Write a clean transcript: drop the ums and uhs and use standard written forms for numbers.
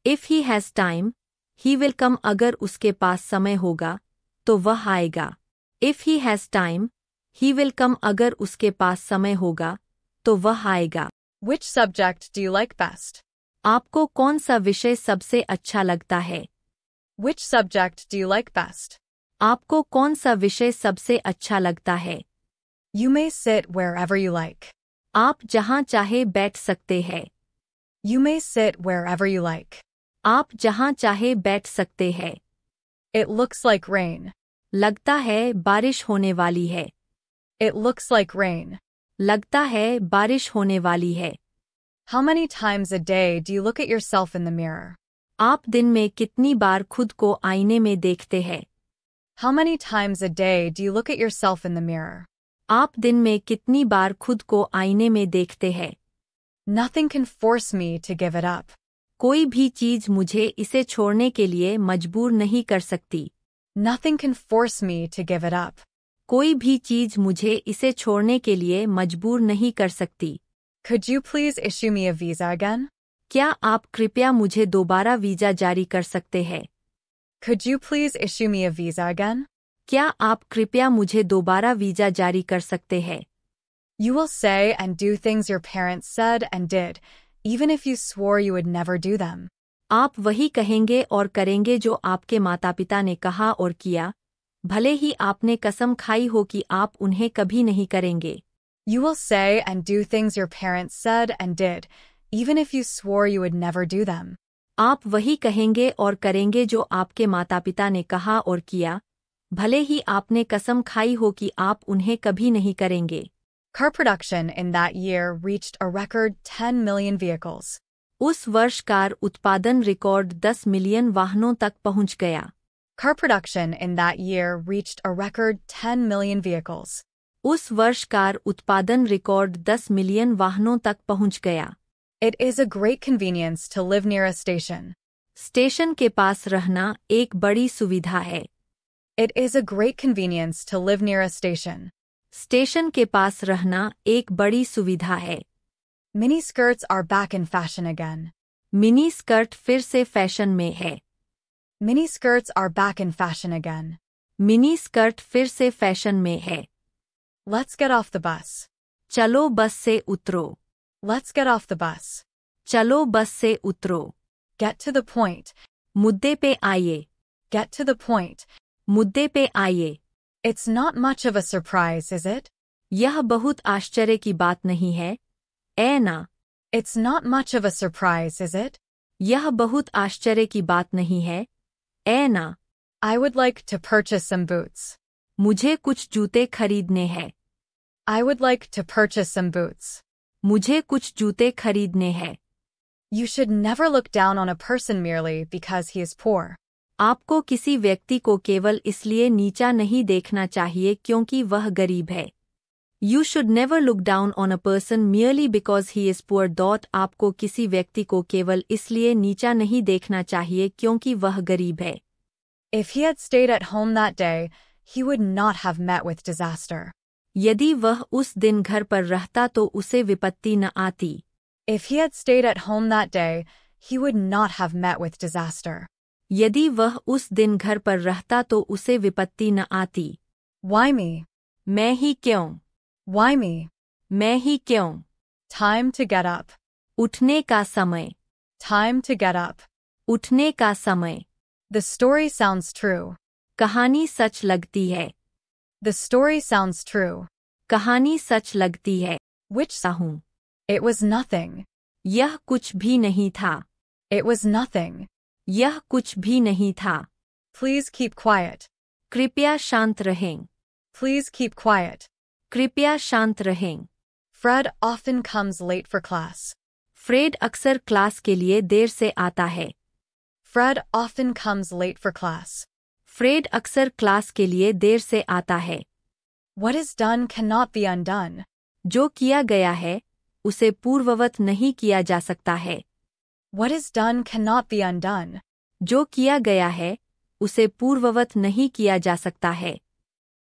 If he has time, he will come. अगर उसके पास समय होगा तो वह आएगा. If he has time, he will come. अगर उसके पास समय होगा तो वह आएगा. Which subject do you like best? आपको कौन सा विषय सबसे अच्छा लगता है? Which subject do you like best? आपको कौन सा विषय सबसे अच्छा लगता है? You may sit wherever you like. आप जहाँ चाहे बैठ सकते हैं. You may sit wherever you like. आप जहाँ चाहे बैठ सकते हैं. It looks like rain. लगता है बारिश होने वाली है. It looks like rain. लगता है बारिश होने वाली है. How many times a day do you look at yourself in the mirror? आप दिन में कितनी बार खुद को आईने में देखते हैं? How many times a day do you look at yourself in the mirror? आप दिन में कितनी बार खुद को आईने में देखते हैं? Nothing can force me to give it up. कोई भी चीज मुझे इसे छोड़ने के लिए मजबूर नहीं कर सकती. Nothing can force me to give it up. कोई भी चीज मुझे इसे छोड़ने के लिए मजबूर नहीं कर सकती. Could you please issue me a visa again? क्या आप कृपया मुझे दोबारा वीजा जारी कर सकते हैं? Could you please issue me a visa again? क्या आप कृपया मुझे दोबारा वीजा जारी कर सकते हैं? You will say and do things your parents said and did, even if you swore you would never do them. आप वही कहेंगे और करेंगे जो आपके माता पिता ने कहा और किया, भले ही आपने कसम खाई हो कि आप उन्हें कभी नहीं करेंगे. You will say and do things your parents said and did, even if you swore you would never do them. आप वही कहेंगे और करेंगे जो आपके माता पिता ने कहा और किया, भले ही आपने कसम खाई हो कि आप उन्हें कभी नहीं करेंगे. Car production in that year reached a record 10 million vehicles. उस वर्ष कार उत्पादन रिकॉर्ड 10 मिलियन वाहनों तक पहुंच गया. Car production in that year reached a record 10 million vehicles. उस वर्ष कार उत्पादन रिकॉर्ड 10 मिलियन वाहनों तक पहुंच गया. It is a great convenience to live near a station. Station के पास रहना एक बड़ी सुविधा है. It is a great convenience to live near a station. Station के पास रहना एक बड़ी सुविधा है. Mini skirts are back in fashion again. Mini skirt फिर से फैशन में है. Mini skirts are back in fashion again. Mini skirt फिर से फैशन में है. Let's get off the bus. चलो बस से उतरो. Let's get off the bus. चलो बस से उतरो. Get to the point. मुद्दे पे आइए. Get to the point. मुद्दे पे आइए. It's not much of a surprise, is it? यह बहुत आश्चर्य की बात नहीं है, ऐ ना. It's not much of a surprise, is it? यह बहुत आश्चर्य की बात नहीं है, ऐ ना. I would like to purchase some boots. मुझे कुछ जूते खरीदने हैं. I would like to purchase some boots. मुझे कुछ जूते खरीदने हैं. You should never look down on a person merely because he is poor. आपको किसी व्यक्ति को केवल इसलिए नीचा नहीं देखना चाहिए क्योंकि वह गरीब है. You should never look down on a person merely because he is poor. आपको किसी व्यक्ति को केवल इसलिए नीचा नहीं देखना चाहिए क्योंकि वह गरीब है. If he had stayed at home that day, he would not have met with disaster. यदि वह उस दिन घर पर रहता तो उसे विपत्ति न आती. If he had stayed at home that day, he would not have met with disaster. यदि वह उस दिन घर पर रहता तो उसे विपत्ति न आती. Why me? मैं ही क्यों? Why me? मैं ही क्यों? Time to get up. उठने का समय. Time to get up. उठने का समय. The story sounds true. कहानी सच लगती है. The story sounds true. कहानी सच लगती है. Which हूँ. It was nothing. यह कुछ भी नहीं था. It was nothing. यह कुछ भी नहीं था. Please keep quiet. कृपया शांत रहें. Please keep quiet. कृपया शांत रहें. Fred often comes late for class. Fred अक्सर क्लास के लिए देर से आता है. Fred often comes late for class. Fred अक्सर क्लास के लिए देर से आता है. What is done cannot be undone. जो किया गया है, उसे पूर्ववत नहीं किया जा सकता है. What is done cannot be undone. जो किया गया है, उसे पूर्ववत नहीं किया जा सकता है.